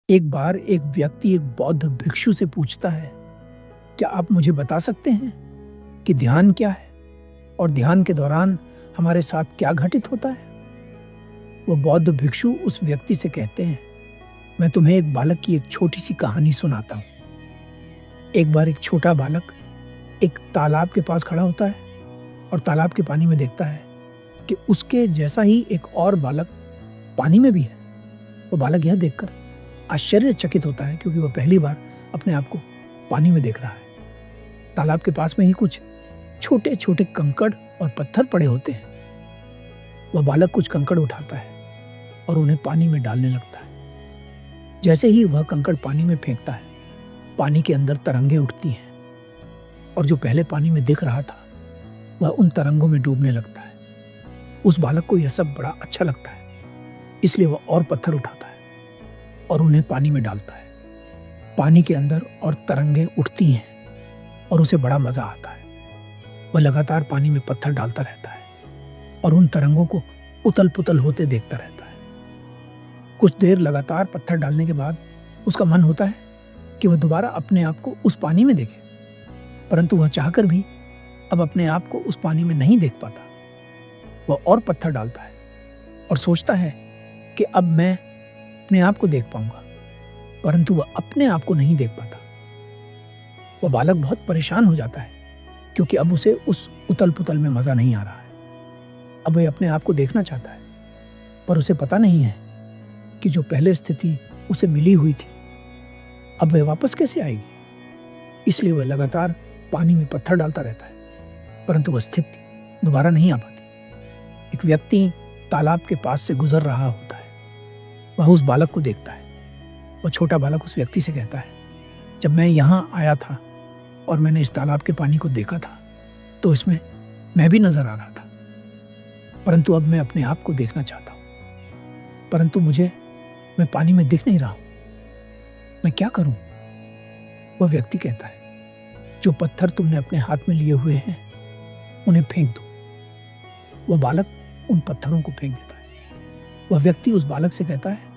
एक बार एक व्यक्ति एक बौद्ध भिक्षु से पूछता है, क्या आप मुझे बता सकते हैं कि ध्यान क्या है और ध्यान के दौरान हमारे साथ क्या घटित होता है? वो बौद्ध भिक्षु उस व्यक्ति से कहते हैं, मैं तुम्हें एक बालक की एक छोटी सी कहानी सुनाता हूँ। एक बार एक छोटा बालक एक तालाब के पास खड़ा होता है और तालाब के पानी में देखता है कि उसके जैसा ही एक और बालक पानी में भी है। वो बालक यह देखकर आश्चर्यचकित होता है क्योंकि वह पहली बार अपने आप को पानी में देख रहा है। तालाब के पास में ही कुछ छोटे छोटे कंकड़ और पत्थर पड़े होते हैं। वह बालक कुछ कंकड़ उठाता है और उन्हें पानी में डालने लगता है। जैसे ही वह कंकड़ पानी में फेंकता है, पानी के अंदर तरंगे उठती हैं और जो पहले पानी में दिख रहा था वह उन तरंगों में डूबने लगता है। उस बालक को यह सब बड़ा अच्छा लगता है, इसलिए वह और पत्थर उठाता है और उन्हें पानी में डालता है। पानी के अंदर और तरंगे उठती हैं और उसे बड़ा मजा आता है। वह लगातार पानी में पत्थर डालता रहता है और उन तरंगों को उतल पुतल होते देखता रहता है। कुछ देर लगातार पत्थर डालने के बाद उसका मन होता है कि वह दोबारा अपने आप को उस पानी में देखे, परंतु वह चाहकर भी अब अपने आप को उस पानी में नहीं देख पाता। वह और पत्थर डालता है और सोचता है कि अब मैं अपने आप को देख पाऊंगा, परंतु वह अपने आप को नहीं देख पाता। वह बालक बहुत परेशान हो जाता है क्योंकि अब उसे उस उतल पुतल में मजा नहीं आ रहा है। अब वह अपने आप को देखना चाहता है, पर उसे पता नहीं है कि जो पहले स्थिति उसे मिली हुई थी अब वह वापस कैसे आएगी। इसलिए वह लगातार पानी में पत्थर डालता रहता है, परंतु वह स्थिति दोबारा नहीं आ पाती। एक व्यक्ति तालाब के पास से गुजर रहा होता है। वह उस बालक को देखता है। वह छोटा बालक उस व्यक्ति से कहता है, जब मैं यहाँ आया था और मैंने इस तालाब के पानी को देखा था तो इसमें मैं भी नजर आ रहा था, परंतु अब मैं अपने आप को देखना चाहता हूँ, परंतु मैं पानी में दिख नहीं रहा हूँ। मैं क्या करूं? वह व्यक्ति कहता है, जो पत्थर तुमने अपने हाथ में लिए हुए हैं उन्हें फेंक दो। वह बालक उन पत्थरों को फेंक देता है। वह व्यक्ति उस बालक से कहता है,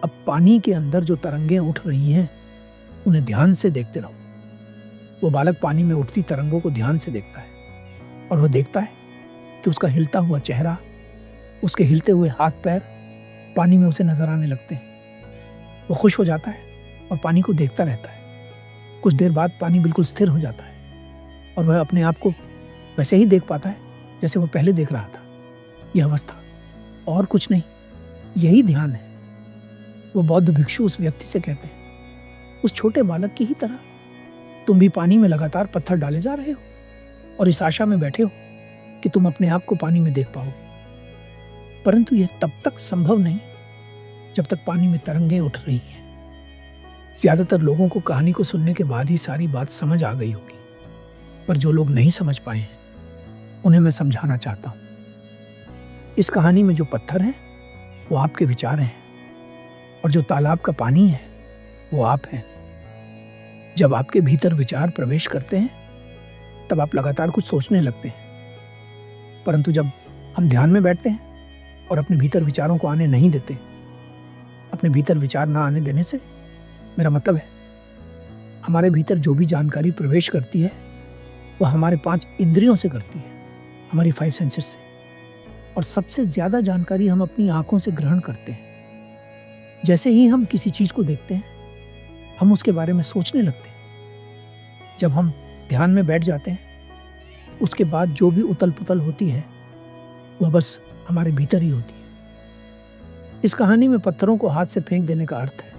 अब पानी के अंदर जो तरंगें उठ रही हैं उन्हें ध्यान से देखते रहो। वह बालक पानी में उठती तरंगों को ध्यान से देखता है और वह देखता है कि उसका हिलता हुआ चेहरा, उसके हिलते हुए हाथ पैर पानी में उसे नजर आने लगते हैं। वो खुश हो जाता है और पानी को देखता रहता है। कुछ देर बाद पानी बिल्कुल स्थिर हो जाता है और वह अपने आप को वैसे ही देख पाता है जैसे वह पहले देख रहा था। यह अवस्था और कुछ नहीं, यही ध्यान है। वो बौद्ध भिक्षु उस व्यक्ति से कहते हैं, उस छोटे बालक की ही तरह तुम भी पानी में लगातार पत्थर डाले जा रहे हो और इस आशा में बैठे हो कि तुम अपने आप को पानी में देख पाओगे, परंतु यह तब तक संभव नहीं जब तक पानी में तरंगें उठ रही हैं। ज्यादातर लोगों को कहानी को सुनने के बाद ही सारी बात समझ आ गई होगी, पर जो लोग नहीं समझ पाए हैं उन्हें मैं समझाना चाहता हूं। इस कहानी में जो पत्थर हैं वो आपके विचार हैं और जो तालाब का पानी है वो आप हैं। जब आपके भीतर विचार प्रवेश करते हैं तब आप लगातार कुछ सोचने लगते हैं, परंतु जब हम ध्यान में बैठते हैं और अपने भीतर विचारों को आने नहीं देते, अपने भीतर विचार ना आने देने से मेरा मतलब है हमारे भीतर जो भी जानकारी प्रवेश करती है वह हमारे 5 इंद्रियों से करती है, हमारी 5 सेंसेस से। और सबसे ज्यादा जानकारी हम अपनी आंखों से ग्रहण करते हैं। जैसे ही हम किसी चीज को देखते हैं हम उसके बारे में सोचने लगते हैं। जब हम ध्यान में बैठ जाते हैं उसके बाद जो भी उतल पुतल होती है वह बस हमारे भीतर ही होती है। इस कहानी में पत्थरों को हाथ से फेंक देने का अर्थ है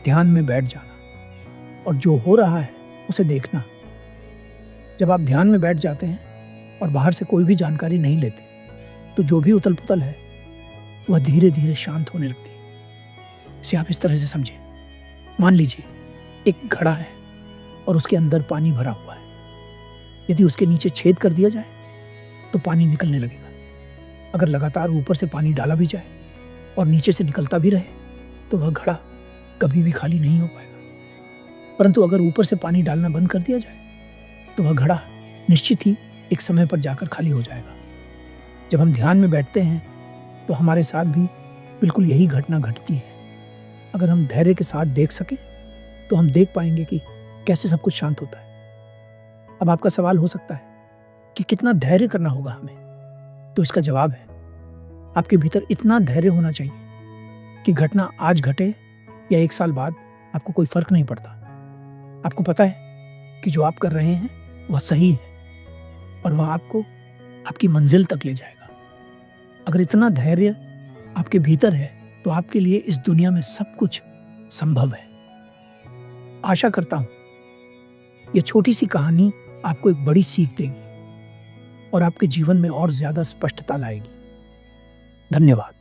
ध्यान में बैठ जाना और जो हो रहा है उसे देखना। जब आप ध्यान में बैठ जाते हैं और बाहर से कोई भी जानकारी नहीं लेते तो जो भी उतल पुतल है वह धीरे धीरे शांत होने लगती है। इसे आप इस तरह से समझें, मान लीजिए एक घड़ा है और उसके अंदर पानी भरा हुआ है। यदि उसके नीचे छेद कर दिया जाए तो पानी निकलने लगेगा। अगर लगातार ऊपर से पानी डाला भी जाए और नीचे से निकलता भी रहे तो वह घड़ा कभी भी खाली नहीं हो पाएगा, परंतु अगर ऊपर से पानी डालना बंद कर दिया जाए तो वह घड़ा निश्चित ही एक समय पर जाकर खाली हो जाएगा। जब हम ध्यान में बैठते हैं तो हमारे साथ भी बिल्कुल यही घटना घटती है। अगर हम धैर्य के साथ देख सकें तो हम देख पाएंगे कि कैसे सब कुछ शांत होता है। अब आपका सवाल हो सकता है कि कितना धैर्य करना होगा हमें। तो इसका जवाब है, आपके भीतर इतना धैर्य होना चाहिए कि घटना आज घटे या 1 साल बाद आपको कोई फर्क नहीं पड़ता। आपको पता है कि जो आप कर रहे हैं वह सही है और वह आपको आपकी मंजिल तक ले जाएगा। अगर इतना धैर्य आपके भीतर है तो आपके लिए इस दुनिया में सब कुछ संभव है। आशा करता हूं यह छोटी सी कहानी आपको एक बड़ी सीख देगी और आपके जीवन में और ज्यादा स्पष्टता लाएगी। धन्यवाद।